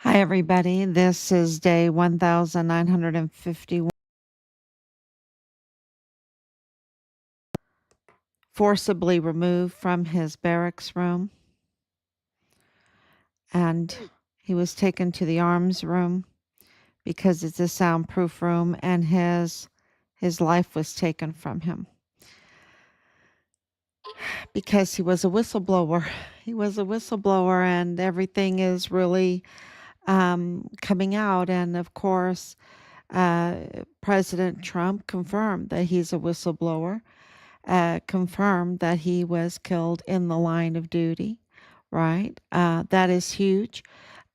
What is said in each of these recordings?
Hi, everybody. This is day 1951. Forcibly removed from his barracks room, and he was taken to the arms room because it's a soundproof room, and his life was taken from him because he was a whistleblower. He was a whistleblower, and everything is really coming out. And of course, President Trump confirmed that he's a whistleblower, confirmed that he was killed in the line of duty, right? That is huge.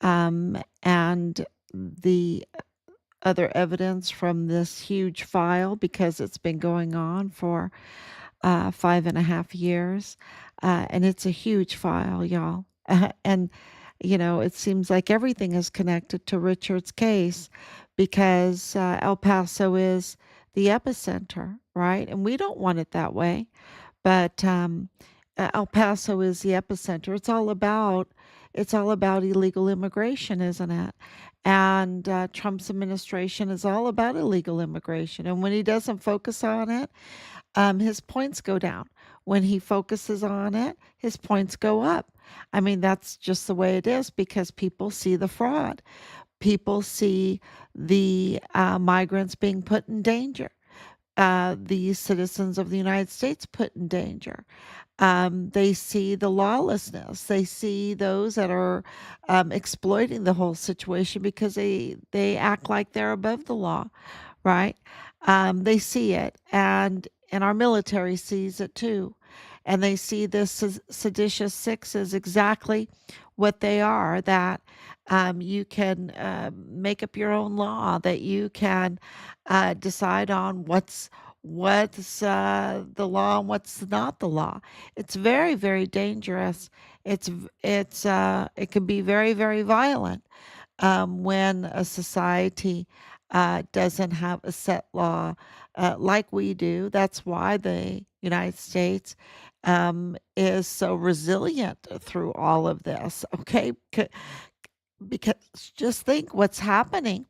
And the other evidence from this huge file, because it's been going on for 5.5 years, and it's a huge file, y'all. And it seems like everything is connected to Richard's case because El Paso is the epicenter, right? And we don't want it that way, but El Paso is the epicenter. It's all about illegal immigration, isn't it? And Trump's administration is all about illegal immigration. And when he doesn't focus on it, his points go down. When he focuses on it, his points go up. I mean, that's just the way it is because people see the fraud. People see the migrants being put in danger, the citizens of the United States put in danger. They see the lawlessness. They see those that are exploiting the whole situation because they act like they're above the law, right? They see it, and our military sees it too, and they see this seditious six as exactly what they are. That you can make up your own law. That you can decide on what's the law and what's not the law. It's very, very dangerous. It can be very, very violent when a society doesn't have a set law like we do. That's why the United States is so resilient through all of this. Okay, because just think what's happening.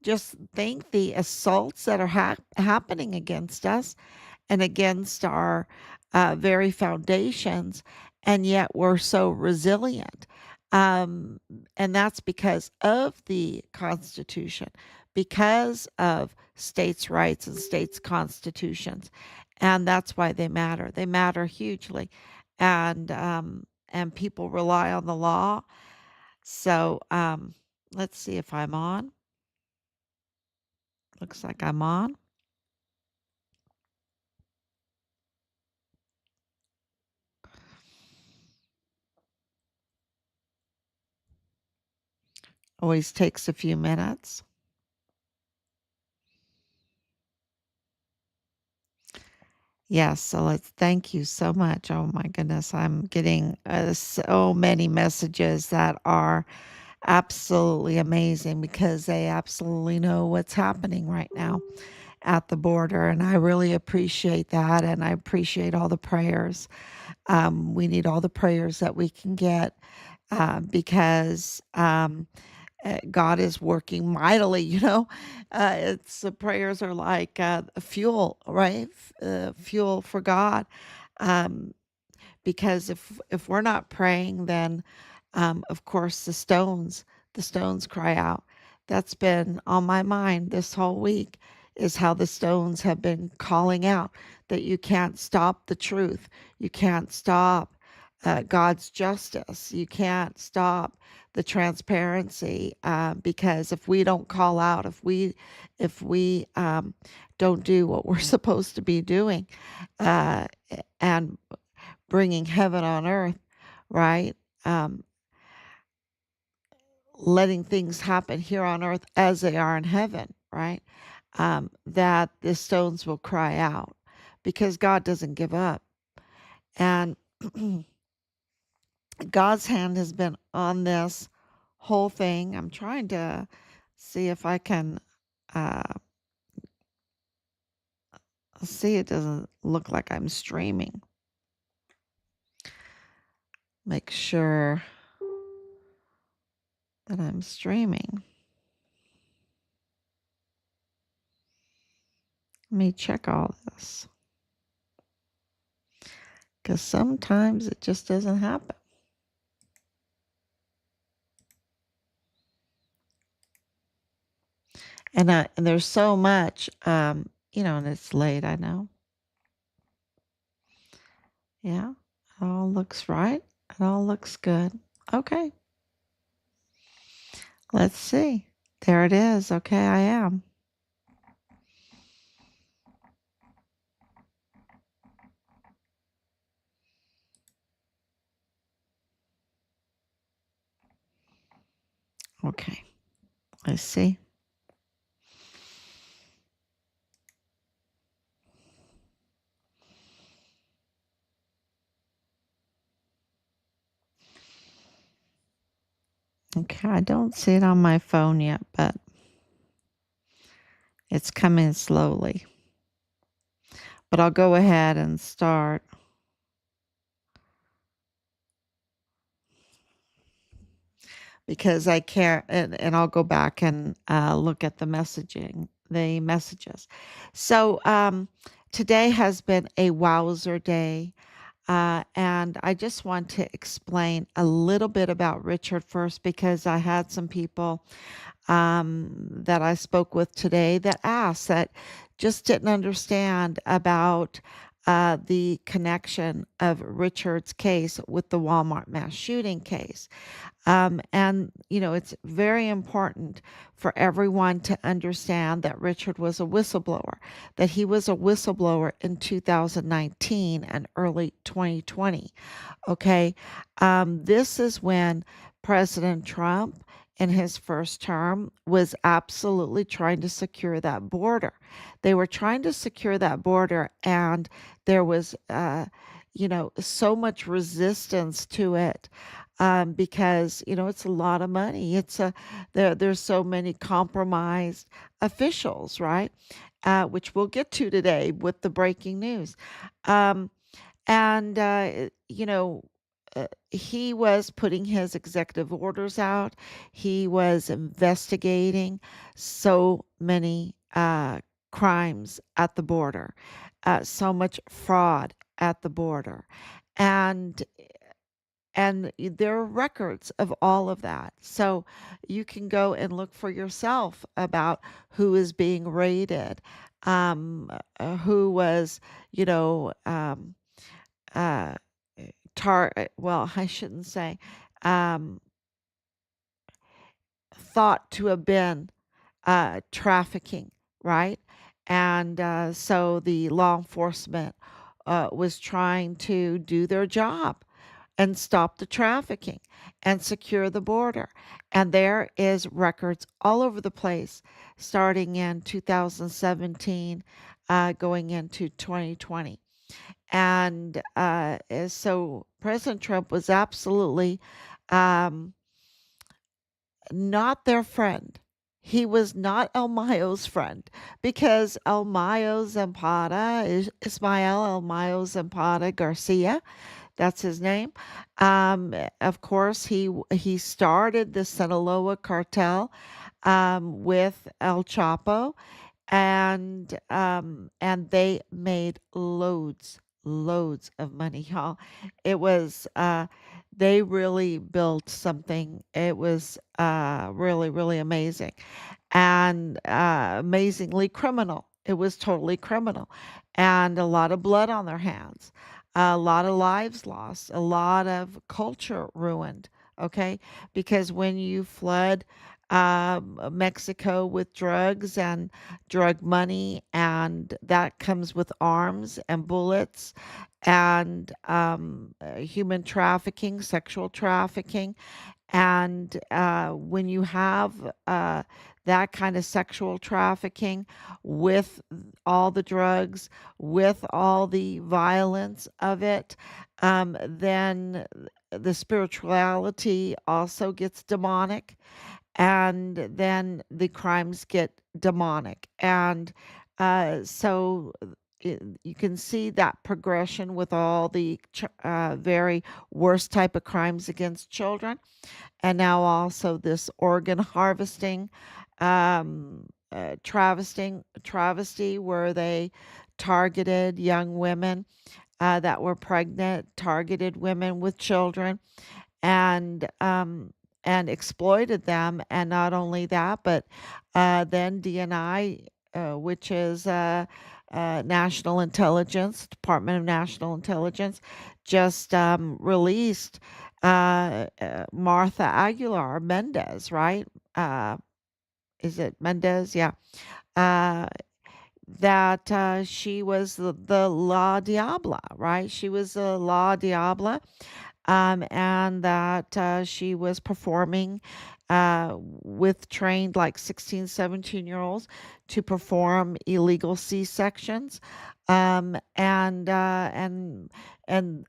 Just think the assaults that are happening against us and against our very foundations, and yet we're so resilient. Um, and that's because of the Constitution, because of states' rights and states' constitutions, and that's why they matter. They matter hugely, and people rely on the law. So let's see if I'm on. Looks like I'm on. Always takes a few minutes. Yes, so let's thank you so much. Oh my goodness, I'm getting so many messages that are absolutely amazing because they absolutely know what's happening right now at the border. And I really appreciate that. And I appreciate all the prayers. We need all the prayers that we can get because God is working mightily, it's the prayers are like fuel, right? Fuel for God. Um, because if we're not praying, then of course the stones cry out. That's been on my mind this whole week is how the stones have been calling out that you can't stop the truth. You can't stop God's justice. You can't stop the transparency because if we don't call out, if we don't do what we're supposed to be doing, uh, and bringing heaven on earth, right? Um, Letting things happen here on earth as they are in heaven, right? That the stones will cry out because God doesn't give up. And God's hand has been on this whole thing. I'm trying to see if I can uh, see. It doesn't look like I'm streaming. Make sure. that I'm streaming. Let me check all this. Because sometimes it just doesn't happen. And there's so much, and it's late, I know. Yeah, it all looks right. It all looks good. Okay, let's see. There it is. Okay, I am. Okay, I see. Okay, I don't see it on my phone yet, but it's coming slowly. But I'll go ahead and start. Because I care, and I'll go back and look at the messages. So today has been a wowzer day. And I just want to explain a little bit about Richard first because I had some people that I spoke with today that asked that just didn't understand about the connection of Richard's case with the Walmart mass shooting case. And it's very important for everyone to understand that Richard was a whistleblower, that he was a whistleblower in 2019 and early 2020. Okay. This is when President Trump in his first term was absolutely trying to secure that border. They were trying to secure that border, and there was, so much resistance to it. Because it's a lot of money. There's so many compromised officials, right? Which we'll get to today with the breaking news. Um, and he was putting his executive orders out. He was investigating so many crimes at the border, so much fraud at the border. And there are records of all of that. So you can go and look for yourself about who is being raided, who was, you know, uh, well, I shouldn't say, um, thought to have been trafficking, right? And so the law enforcement was trying to do their job and stop the trafficking and secure the border. And there is records all over the place, starting in 2017, going into 2020. And so President Trump was absolutely um, not their friend. He was not El Mayo's friend because El Mayo Zambada is Ismael El Mayo Zambada Garcia. That's his name. Of course, he started the Sinaloa Cartel with El Chapo, and they made loads of money, y'all. It was they really built something. It was really amazing and amazingly criminal. It was totally criminal, and a lot of blood on their hands, a lot of lives lost, a lot of culture ruined. Okay, because when you flood Mexico with drugs and drug money, and that comes with arms and bullets and human trafficking, sexual trafficking. And when you have that kind of sexual trafficking with all the drugs, with all the violence of it, then the spirituality also gets demonic, and then the crimes get demonic. And so, you can see that progression with all the very worst type of crimes against children, and now also this organ harvesting, travesty where they targeted young women that were pregnant, targeted women with children, and exploited them. And not only that, but then DNI, which is National Intelligence, Department of National Intelligence, just released Martha Aguilar Mendez, right? Uh, is it Mendez? Yeah. Uh, that she was the La Diabla, right? She was the La Diabla, and that she was performing with trained like 16, 17-year olds to perform illegal C-sections. And a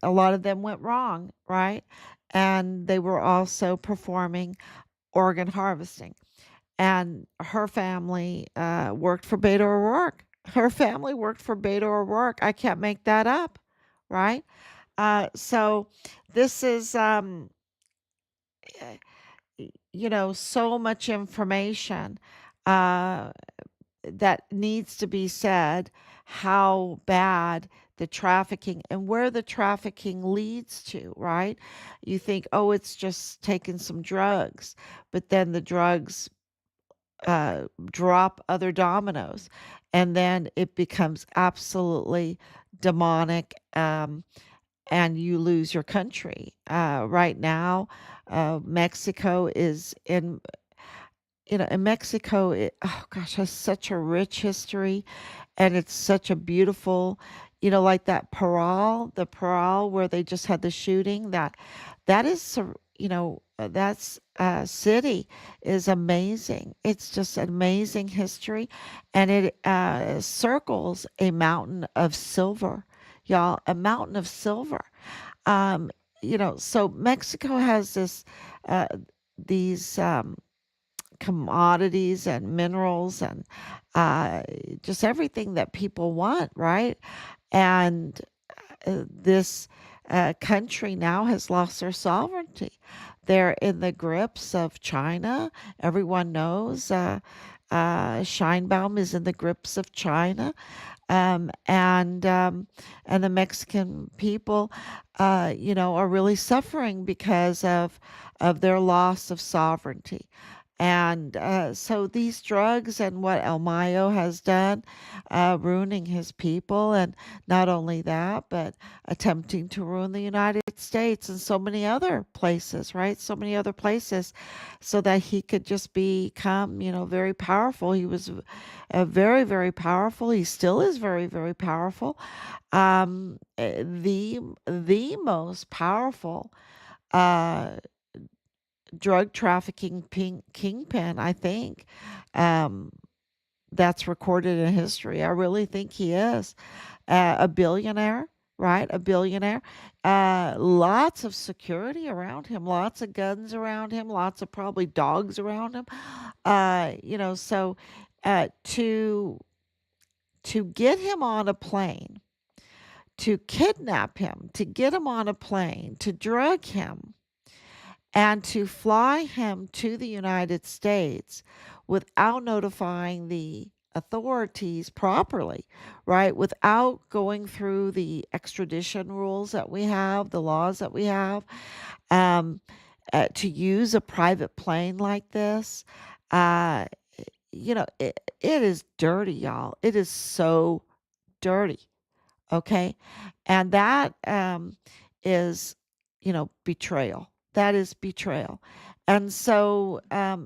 lot of them went wrong, right? And they were also performing organ harvesting. And her family worked for Beto O'Rourke. Her family worked for Beto O'Rourke. I can't make that up, right? So this is, so much information uh, that needs to be said, how bad the trafficking and where the trafficking leads to, right? You think, oh, it's just taking some drugs, but then the drugs drop other dominoes, and then it becomes absolutely demonic, and you lose your country. Right now, Mexico is in Mexico, oh gosh, has such a rich history, and it's such a beautiful, like that the Parral where they just had the shooting. That is, that's city is amazing. It's just an amazing history, and it circles a mountain of silver, y'all, a mountain of silver. Um, so Mexico has uh, these. Commodities and minerals and uh, just everything that people want, right? And this country now has lost their sovereignty. They're in the grips of China. Everyone knows Scheinbaum is in the grips of China, and the Mexican people, are really suffering because of their loss of sovereignty. And so these drugs and what El Mayo has done, ruining his people, and not only that, but attempting to ruin the United States and so many other places, right? So many other places, so that he could just become, very powerful. He was very, very powerful. He still is very, very powerful. The most powerful uh, drug trafficking kingpin, I think, um, that's recorded in history. I really think he is a billionaire, right? A billionaire. Lots of security around him, lots of guns around him, lots of probably dogs around him. So to get him on a plane, to kidnap him, to get him on a plane, to drug him, and to fly him to the United States without notifying the authorities properly, right? Without going through the extradition rules that we have, the laws that we have, um, to use a private plane like this, uh, it is dirty, y'all. It is so dirty. Okay. And that is, betrayal. That is betrayal. And so, am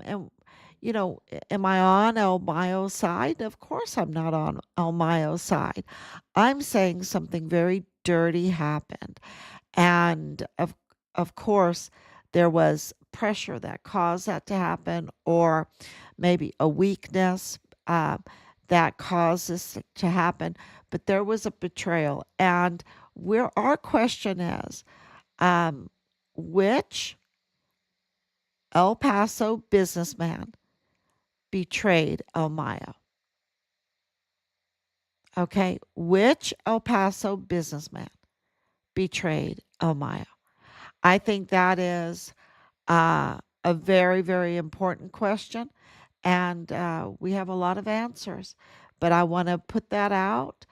I on El Mayo's side? Of course, I'm not on El Mayo's side. I'm saying something very dirty happened. And of course, there was pressure that caused that to happen, or maybe a weakness that caused this to happen. But there was a betrayal. And where our question is, um, which El Paso businessman betrayed El Mayo? Okay, which El Paso businessman betrayed El Mayo? I think that is a very, very important question. And we have a lot of answers. But I want to put that out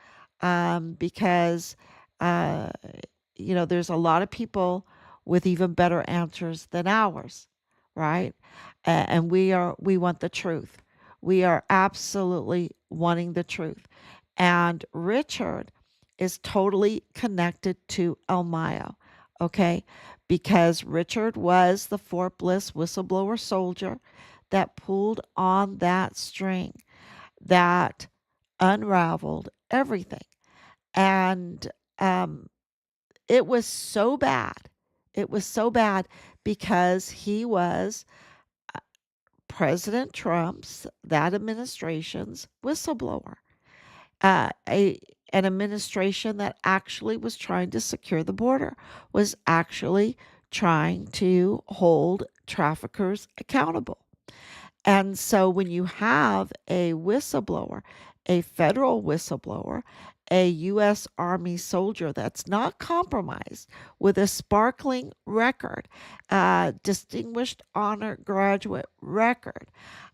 because, uh, there's a lot of people with even better answers than ours, right? And we want the truth. We are absolutely wanting the truth. And Richard is totally connected to El Mayo, okay? Because Richard was the Fort Bliss whistleblower soldier that pulled on that string that unraveled everything. And um, it was so bad. It was so bad because he was President Trump's, that administration's whistleblower. An administration that actually was trying to secure the border, was actually trying to hold traffickers accountable. And so when you have a whistleblower, a federal whistleblower, a U.S. Army soldier that's not compromised with a sparkling record, distinguished honor graduate record,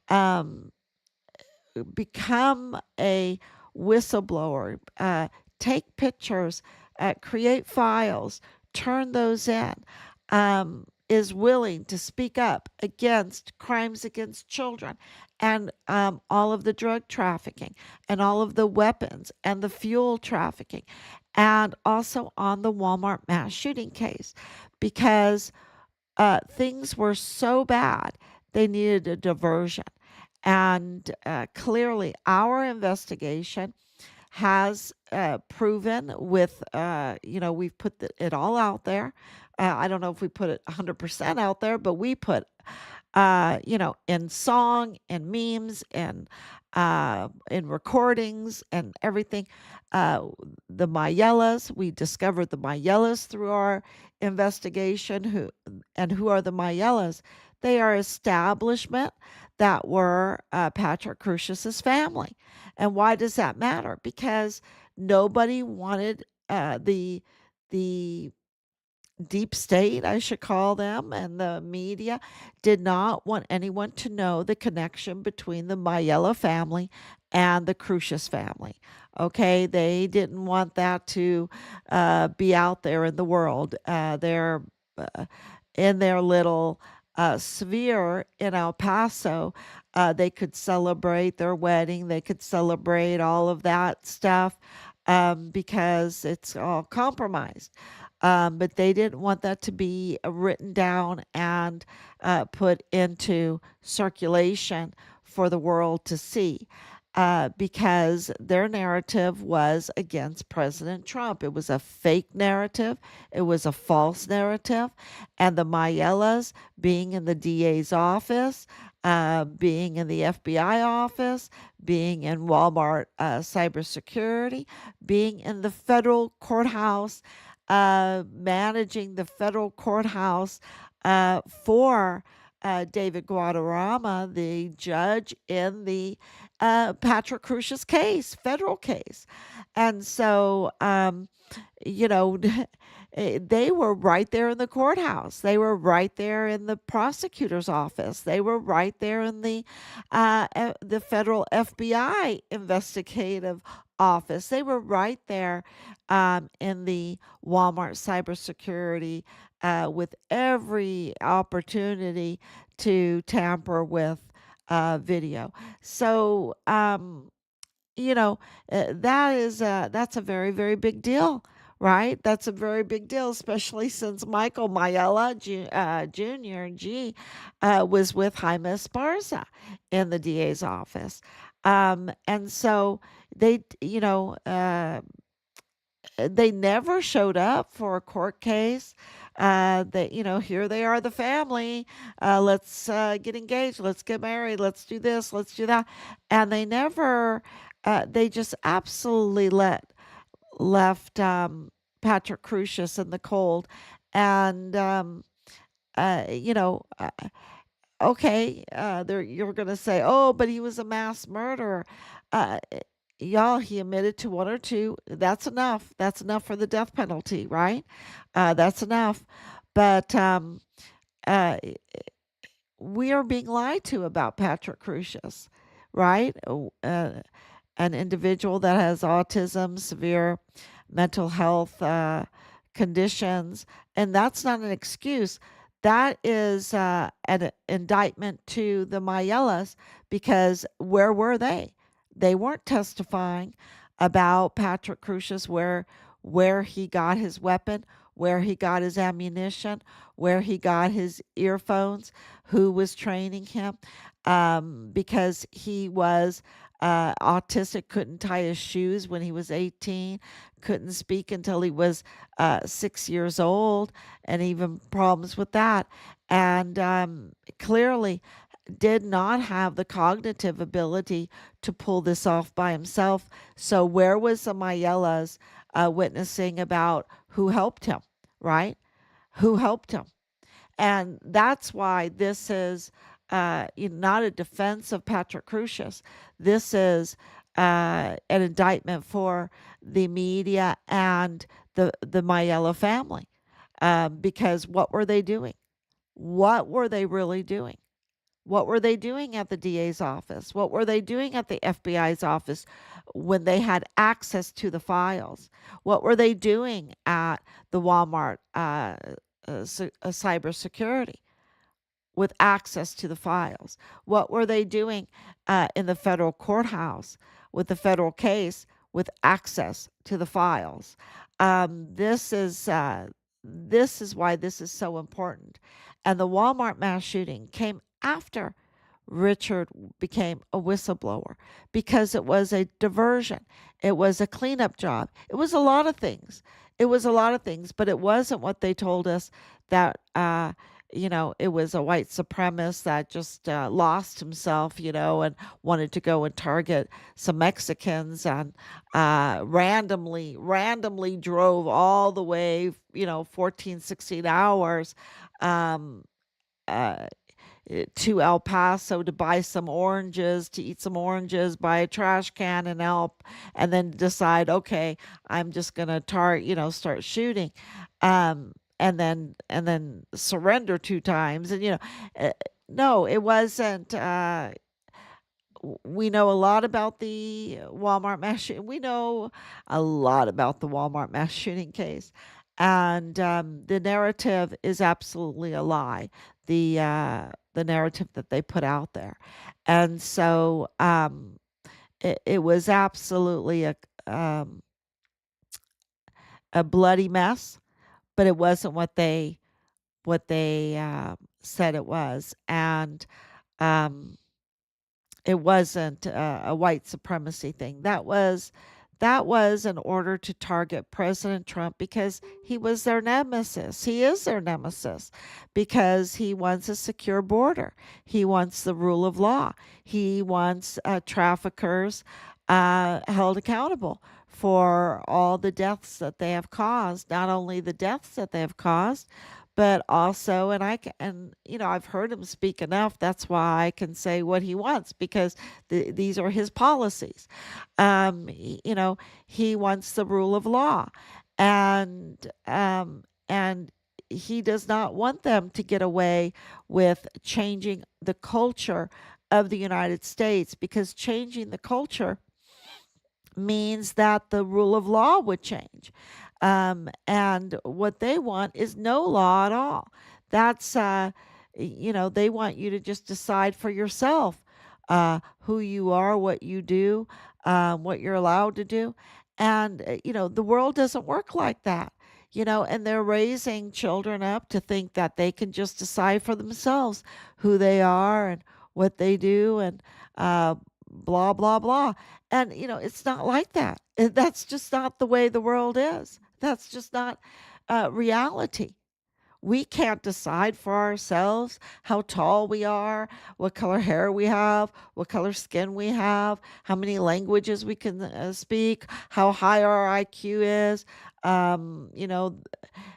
um, become a whistleblower, take pictures, create files, turn those in, is willing to speak up against crimes against children and all of the drug trafficking and all of the weapons and the fuel trafficking, and also on the Walmart mass shooting case because things were so bad, they needed a diversion. And clearly, our investigation has proven with, we've put it all out there. I don't know if we put it 100% out there, but we put, in song and memes and in recordings and everything. Uh, the Mayellas, we discovered the Mayellas through our investigation. Who are the Mayellas? They are establishment that were Patrick Crucius's family. And why does that matter? Because nobody wanted the deep state, I should call them, and the media did not want anyone to know the connection between the Mayella family and the Crucius family. Okay, they didn't want that to be out there in the world. They're in their little sphere in El Paso. They could celebrate their wedding, they could celebrate all of that stuff because it's all compromised. But they didn't want that to be written down and put into circulation for the world to see. Because their narrative was against President Trump. It was a fake narrative. It was a false narrative. And the Mayellas, being in the DA's office, being in the FBI office, being in Walmart cybersecurity, being in the federal courthouse, managing the federal courthouse for David Guadarrama, the judge in the Patrick Crucius case, federal case. And so, you know, they were right there in the courthouse. They were right there in the prosecutor's office. They were right there in the federal FBI investigative office. They were right there in the Walmart cybersecurity with every opportunity to tamper with video. So, that's a very, very big deal, right? That's a very big deal, especially since Michael Mayella Jr. Was with Jaime Esparza in the DA's office. And so they, you know, they never showed up for a court case. Here they are, the family. Let's get engaged. Let's get married. Let's do this. Let's do that. And they never, they just absolutely left Patrick Crucius in the cold. And, uh, you know, uh, okay, you're going to say, oh, but he was a mass murderer. Uh, y'all, he admitted to one or two. That's enough. That's enough for the death penalty, right? That's enough. But uh, we are being lied to about Patrick Crucius, right? An individual that has autism, severe mental health conditions, and that's not an excuse. That is an indictment to the Mayellas because where were they? They weren't testifying about Patrick Crucius, where he got his weapon, where he got his ammunition, where he got his earphones, who was training him, because he was autistic, couldn't tie his shoes when he was 18, couldn't speak until he was 6 years old, and even problems with that. And clearly did not have the cognitive ability to pull this off by himself. So, where was the Mayellas witnessing about who helped him, right? Who helped him? And that's why this is not a defense of Patrick Crucius. This is an indictment for the media and the Mayella family. Because what were they doing? What were they really doing? What were they doing at the DA's office? What were they doing at the FBI's office when they had access to the files? What were they doing at the Walmart cybersecurity with access to the files? What were they doing in the federal courthouse with the federal case with access to the files? This is why this is so important. And the Walmart mass shooting came after Richard became a whistleblower because it was a diversion. It was a cleanup job. It was a lot of things. It was a lot of things, but it wasn't what they told us that, it was a white supremacist that just lost himself, and wanted to go and target some Mexicans and randomly drove all the way, 14, 16 hours um, uh, to El Paso to buy some oranges, to eat some oranges, buy a trash can and help, and then decide, okay, I'm just gonna start shooting, and then surrender two times, and no, it wasn't. We know a lot about the Walmart mass shooting. We know a lot about the Walmart mass shooting case. And the narrative is absolutely a lie. The narrative that they put out there, and so it was absolutely a bloody mess. But it wasn't what they said it was, and um, it wasn't a white supremacy thing. That was in order to target President Trump because he was their nemesis. He is their nemesis because he wants a secure border. He wants the rule of law. He wants traffickers held accountable for all the deaths that they have caused. Not only the deaths that they have caused, but also, I've heard him speak enough. That's why I can say what he wants because these are his policies. He wants the rule of law, and he does not want them to get away with changing the culture of the United States because changing the culture means that the rule of law would change. And what they want is no law at all. That's, they want you to just decide for yourself who you are, what you do, what you're allowed to do. And, the world doesn't work like that. And they're raising children up to think that they can just decide for themselves who they are and what they do and blah, blah, blah. And, it's not like that. That's just not the way the world is. That's just not reality. We can't decide for ourselves how tall we are, what color hair we have, what color skin we have, how many languages we can speak, how high our IQ is.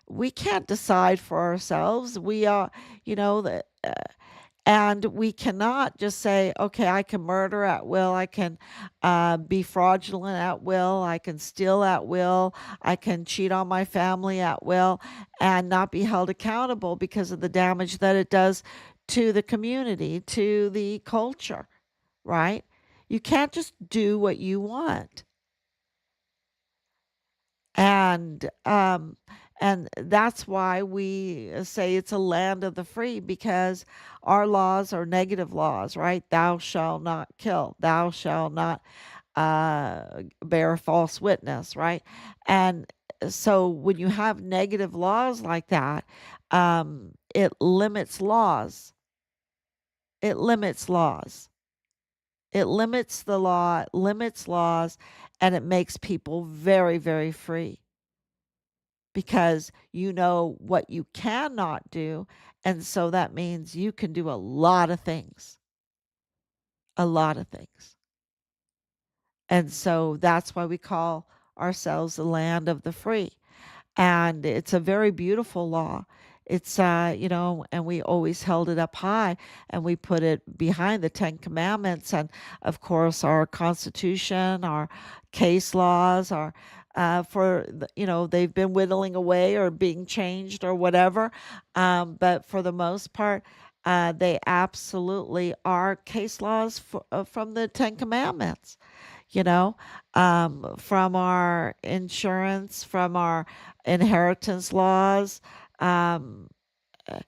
We can't decide for ourselves. We are, you know, the, And we cannot just say, okay, I can murder at will, I can be fraudulent at will, I can steal at will, I can cheat on my family at will, and not be held accountable because of the damage that it does to the community, to the culture, right? You can't just do what you want. And that's why we say it's a land of the free, because our laws are negative laws, right? Thou shalt not kill, thou shalt not bear false witness, right? And so when you have negative laws like that, it limits laws. It limits laws. It limits the law, it limits laws, and it makes people very, very free, because you know what you cannot do. And so that means you can do a lot of things, a lot of things. And so that's why we call ourselves the land of the free. And it's a very beautiful law. It's, and we always held it up high, and we put it behind the 10 Commandments. And of course, our Constitution, our case laws, our they've been whittling away or being changed or whatever. But for the most part, they absolutely are case laws from the 10 Commandments, you know, from our insurance, from our inheritance laws, um, uh,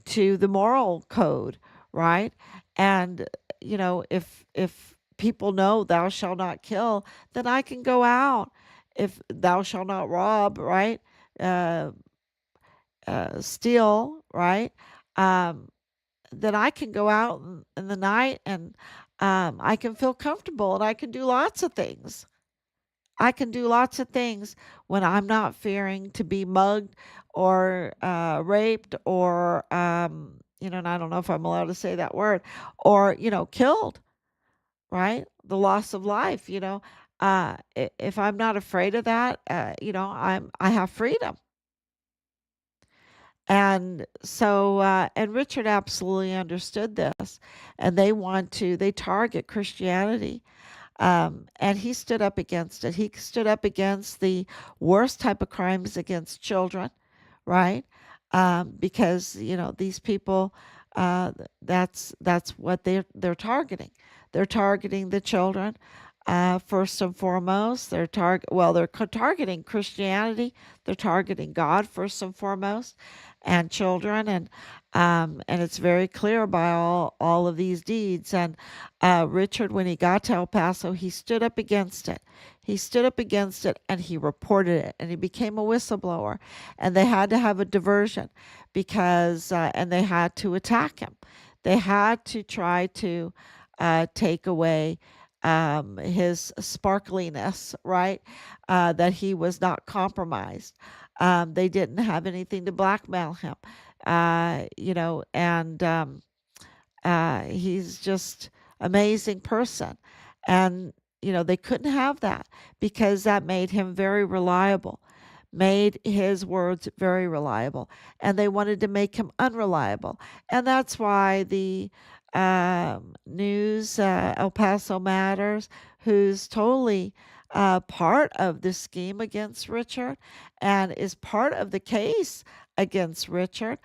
to the moral code, right? And if people know thou shalt not kill, then I can go out. If thou shalt not rob, right? Uh, steal, right? Um, then I can go out in the night, and I can feel comfortable, and I can do lots of things. I can do lots of things when I'm not fearing to be mugged or raped or, and I don't know if I'm allowed to say that word, or, killed, right? The loss of life, if I'm not afraid of that, I have freedom. And so, and Richard absolutely understood this, and they target Christianity. And he stood up against it. He stood up against the worst type of crimes against children, right? Because these people, that's what they're targeting. They're targeting the children. First and foremost, they're targeting Christianity. They're targeting God first and foremost, and children, and it's very clear by all of these deeds. And Richard, when he got to El Paso, he stood up against it. He stood up against it, and he reported it, and he became a whistleblower. And they had to have a diversion, because and they had to attack him. They had to try to take away his sparkliness, right? That he was not compromised. They didn't have anything to blackmail him, and he's just amazing person. And they couldn't have that, because that made him very reliable, made his words very reliable, and they wanted to make him unreliable. And that's why the news, El Paso Matters, who's totally part of the scheme against Richard and is part of the case against Richard.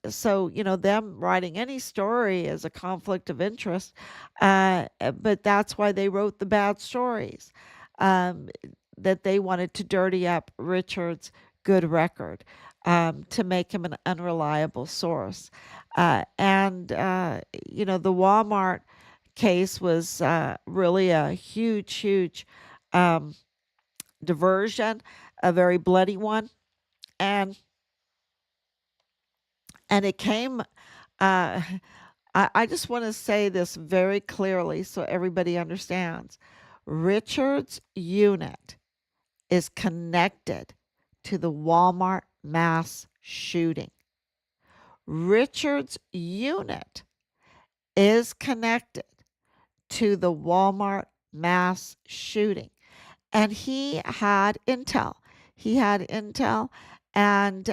So, them writing any story is a conflict of interest, but that's why they wrote the bad stories, um, that they wanted to dirty up Richard's good record, to make him an unreliable source. The Walmart case was really a huge, huge um, diversion, a very bloody one. And it came, I just want to say this very clearly so everybody understands. Richard's unit is connected to the Walmart mass shooting. Richard's unit is connected to the Walmart mass shooting. And he had intel. He had intel, and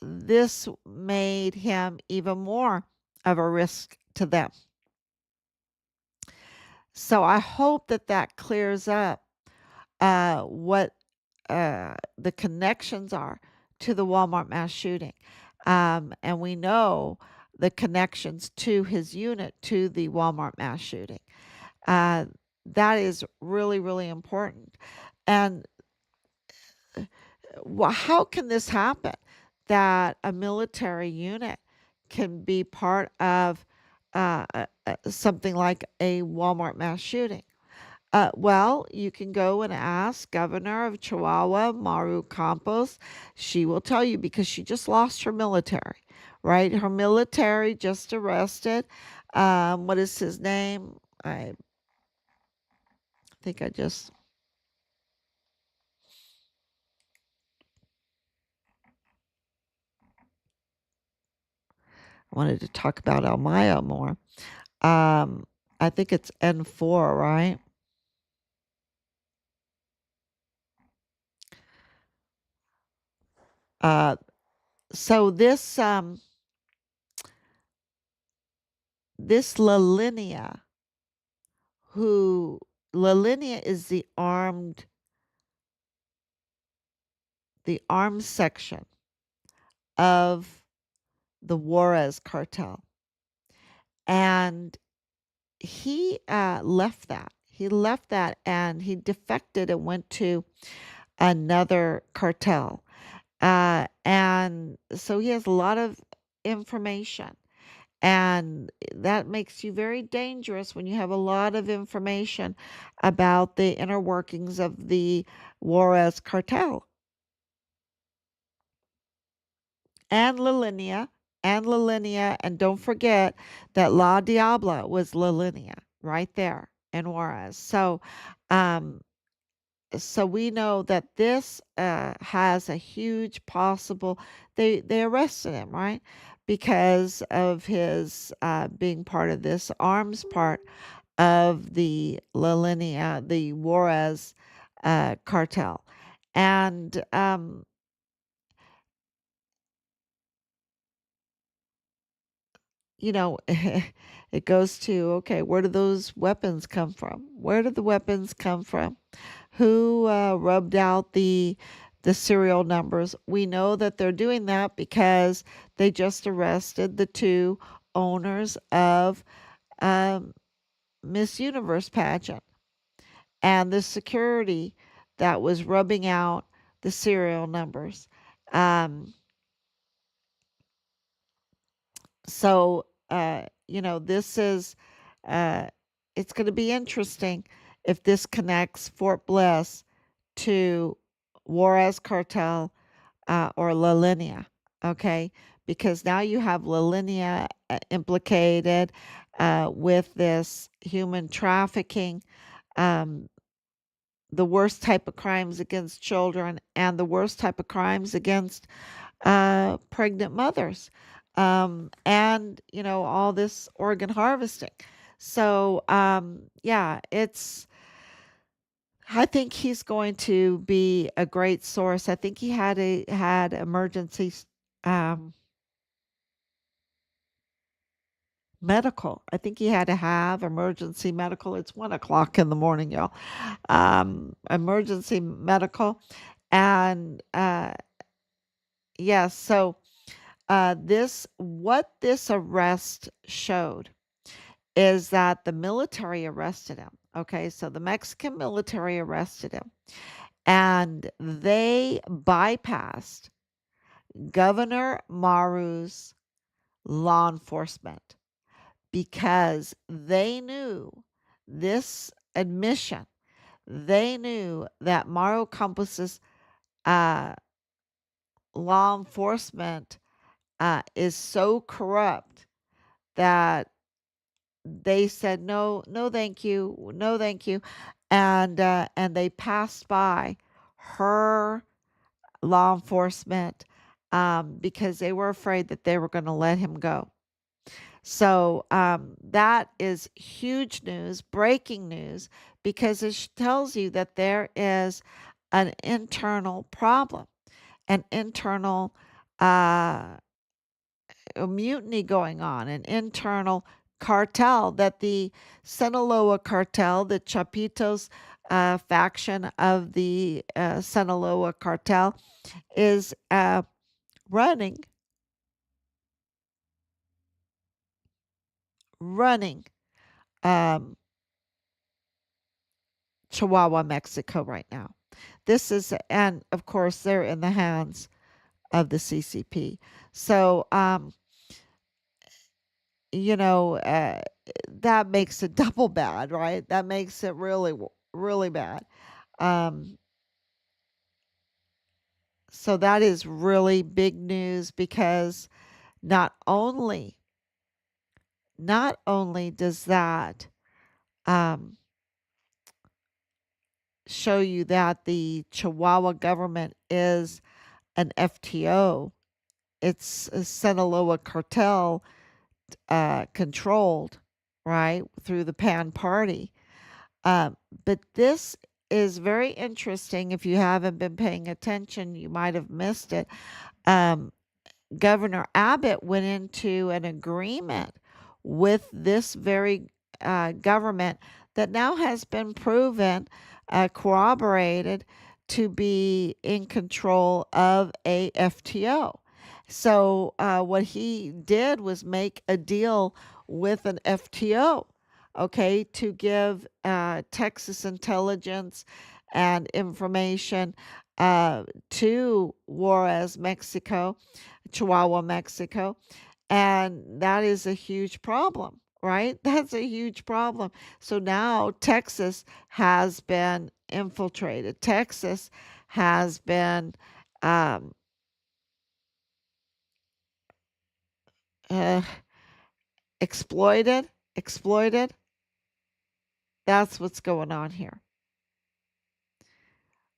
this made him even more of a risk to them. So I hope that that clears up what the connections are to the Walmart mass shooting. And we know the connections to his unit to the Walmart mass shooting. Uh, that is really, really important. And how can this happen that a military unit can be part of something like a Walmart mass shooting? Well, you can go and ask Governor of Chihuahua, Maru Campos. She will tell you because she just lost her military, right? Her military just arrested. What is his name? I think I just wanted to talk about El Mayo more. I think it's N4, right? Uh, so this La Linea, who La Linea is the armed section of the Juarez cartel, and he left that. He left that and he defected and went to another cartel. And so he has a lot of information. And that makes you very dangerous when you have a lot of information about the inner workings of the Juarez cartel. And La Linea, and don't forget that La Diabla was La Linea right there in Juarez. Um, so we know that this has a huge possible. They arrested him, right, because of his being part of this arms part of the La Linea, the Juarez cartel, and you know, it goes to, okay, where do those weapons come from? Where did the weapons come from? Who rubbed out the serial numbers? We know that they're doing that because they just arrested the two owners of um, Miss Universe pageant and the security that was rubbing out the serial numbers. Um, this is, uh, it's going to be interesting if this connects Fort Bliss to Juarez Cartel or La Linea, okay? Because now you have La Linea implicated with this human trafficking, um, the worst type of crimes against children, and the worst type of crimes against pregnant mothers, and all this organ harvesting. So yeah, it's. I think he's going to be a great source. I think he had emergency um, medical. I think he had to have emergency medical. It's 1 o'clock in the morning, y'all. Emergency medical, and yes. So this what this arrest showed is that the military arrested him. Okay, so the Mexican military arrested him and they bypassed Governor Maru's law enforcement because they knew this admission. They knew that Mario Campos's uh, law enforcement is so corrupt that they said no, no, thank you, no, thank you, and they passed by her law enforcement because they were afraid that they were going to let him go. So that is huge news, breaking news, because it tells you that there is an internal problem, an internal uh, a mutiny going on, an internal cartel that the Sinaloa Cartel, the Chapitos faction of the Sinaloa Cartel, is running, running um, Chihuahua, Mexico right now. This is, and of course, they're in the hands of the CCP. So, you know, that makes it double bad, right? That makes it really, really bad. Um, so that is really big news because not only, not only does that um, show you that the Chihuahua government is an FTO, it's a Sinaloa cartel controlled, right, through the Pan Party. Um, but this is very interesting. If you haven't been paying attention, you might have missed it. Um, Governor Abbott went into an agreement with this very government that now has been proven, corroborated to be in control of a FTO. So, what he did was make a deal with an FTO, okay, to give Texas intelligence and information to Juarez, Mexico, Chihuahua, Mexico. And that is a huge problem, right? That's a huge problem. So now Texas has been infiltrated. Texas has been um, uh, exploited. That's what's going on here.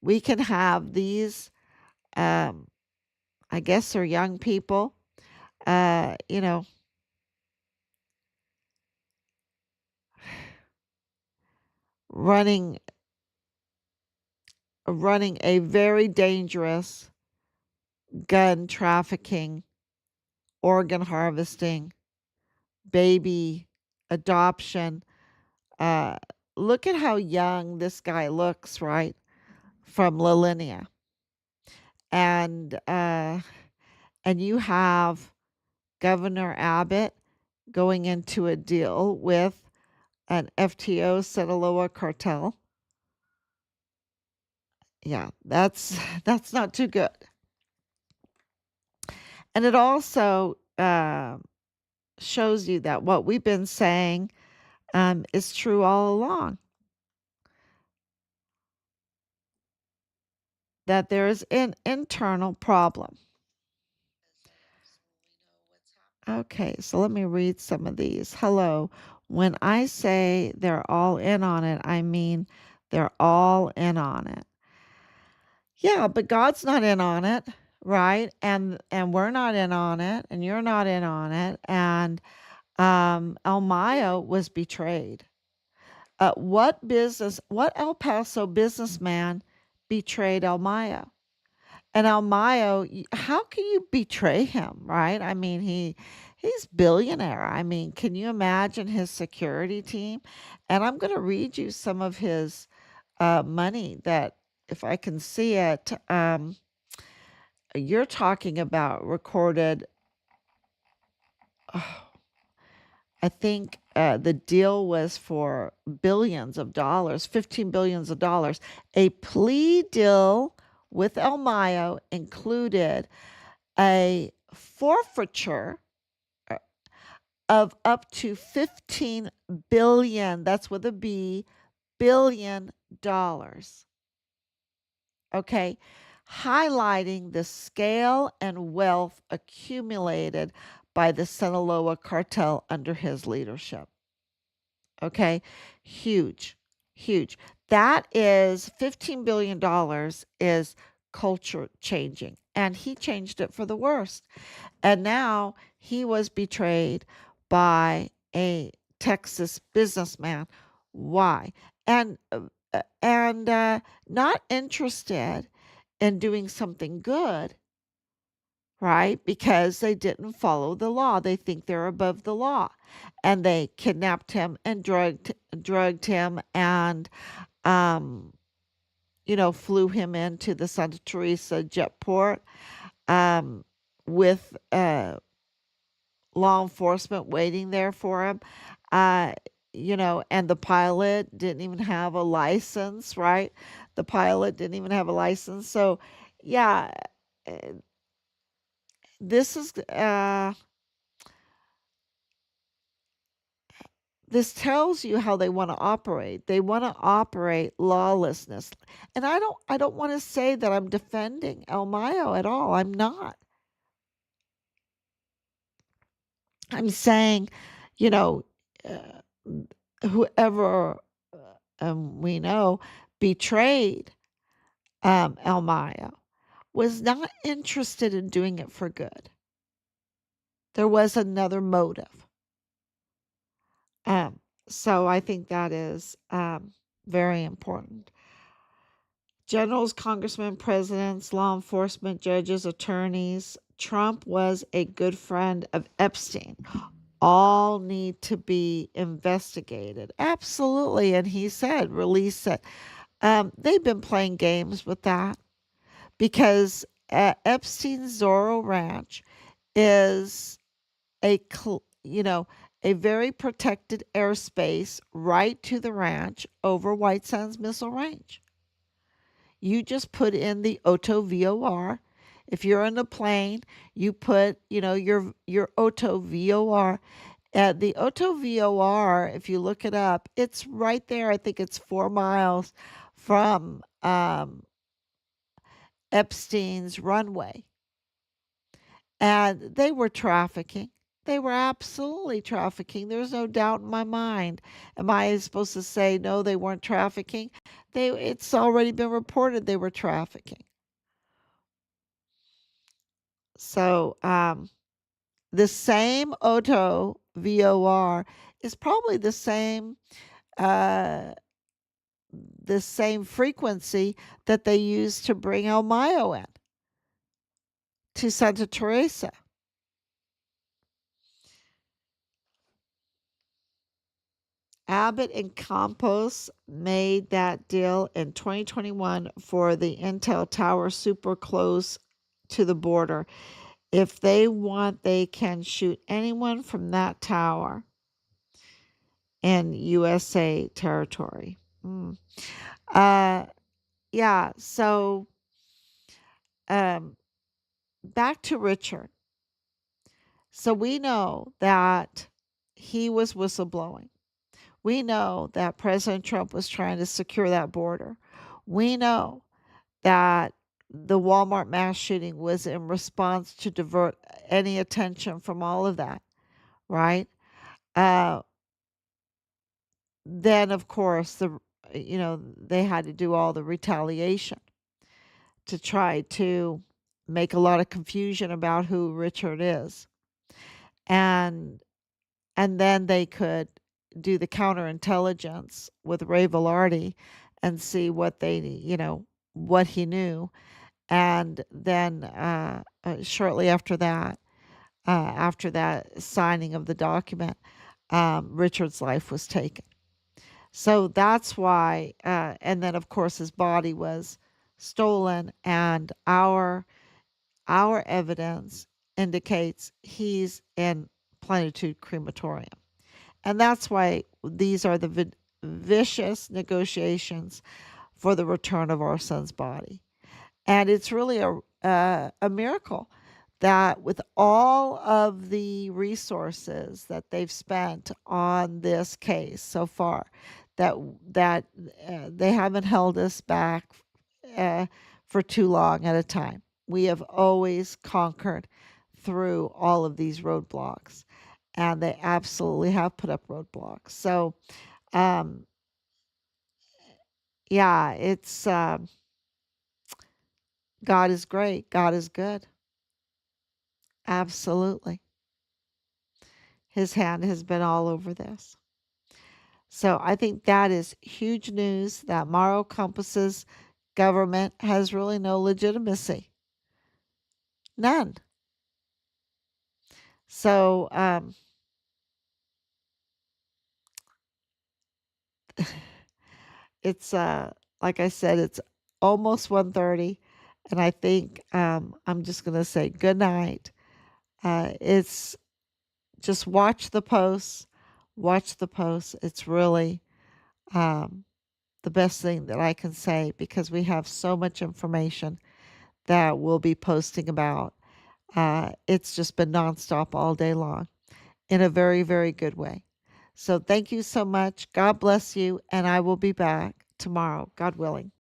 We can have these, um, I guess they're young people, you know, running running a very dangerous gun trafficking, organ harvesting, baby adoption. Uh, Look at how young this guy looks, right? From Lilinia. And you have Governor Abbott going into a deal with an FTO Sinaloa cartel. Yeah, that's that's not too good. And it also shows you that what we've been saying is true all along, that there is an internal problem. Okay, so let me read some of these. Hello. When I say they're all in on it, I mean they're all in on it. Yeah, but God's not in on it, right? And we're not in on it, and you're not in on it. And El Mayo was betrayed. What El Paso businessman betrayed El Mayo? And El Mayo, how can you betray him, right? I mean, he's billionaire. I mean, can you imagine his security team? And I'm going to read you some of his money that, if I can see it, you're talking about recorded. Oh, I think the deal was for billions of dollars, 15 billions of dollars. A plea deal with El Mayo included a forfeiture of up to 15 billion, that's with a B, billion dollars. Okay, highlighting the scale and wealth accumulated by the Sinaloa cartel under his leadership. Okay, huge, huge. That is $15 billion is culture changing. And he changed it for the worst. And now he was betrayed by a Texas businessman. Why? And not interested in doing something good, right? Because they didn't follow the law. They think they're above the law. And they kidnapped him and drugged him and um flew him into the Santa Teresa jetport um with law enforcement waiting there for him. Uh and the pilot didn't even have a license, right? The pilot didn't even have a license. So, yeah, uh, this is this tells you how they want to operate. They want to operate lawlessness. And I don't want to say that I'm defending El Mayo at all. I'm not. I'm saying, you know, uh, whoever we know betrayed El Mayo was not interested in doing it for good. There was another motive. Um, so I think that is very important. Generals, congressmen, presidents, law enforcement, judges, attorneys. Trump was a good friend of Epstein. All need to be investigated. Absolutely. And he said, release it. They've been playing games with that because Epstein's Zorro Ranch is a, a very protected airspace right to the ranch over White Sands Missile Range. You just put in the Auto VOR. If you're in a plane, you put, your Auto VOR. The Auto VOR, if you look it up, it's right there. I think it's 4 miles from Epstein's runway. And they were trafficking. They were absolutely trafficking. There's no doubt in my mind. Am I supposed to say no, they weren't trafficking? It's already been reported they were trafficking. So, the same Auto VOR is probably uh, the same frequency that they used to bring El Mayo in to Santa Teresa. Abbott and Campos made that deal in 2021 for the Intel Tower super close to the border. If they want, they can shoot anyone from that tower in USA territory. Uh, yeah, so um, back to Richard. So we know that he was whistleblowing. We know that President Trump was trying to secure that border. We know that the Walmart mass shooting was in response to divert any attention from all of that, right? Uh, then, of course, they had to do all the retaliation to try to make a lot of confusion about who Richard is. And then they could do the counterintelligence with Ray Velarde and see what he knew. And then shortly after that signing of the document, Richard's life was taken. So that's why, and then of course his body was stolen, and our evidence indicates he's in Plenitude Crematorium. And that's why these are the vicious negotiations for the return of our son's body. And it's really a miracle that with all of the resources that they've spent on this case so far, that that they haven't held us back uh, for too long at a time. We have always conquered through all of these roadblocks, and they absolutely have put up roadblocks. So, um, yeah, it's God is great. God is good. Absolutely. His hand has been all over this. So I think that is huge news that Mario Campus's government has really no legitimacy. None. So, it's, like I said, it's almost 1:30, and I think, I'm just gonna say good night. It's just watch the posts. It's really, um, the best thing that I can say because we have so much information that we'll be posting about. It's just been nonstop all day long in a very, very good way. So thank you so much. God bless you, and I will be back tomorrow, God willing.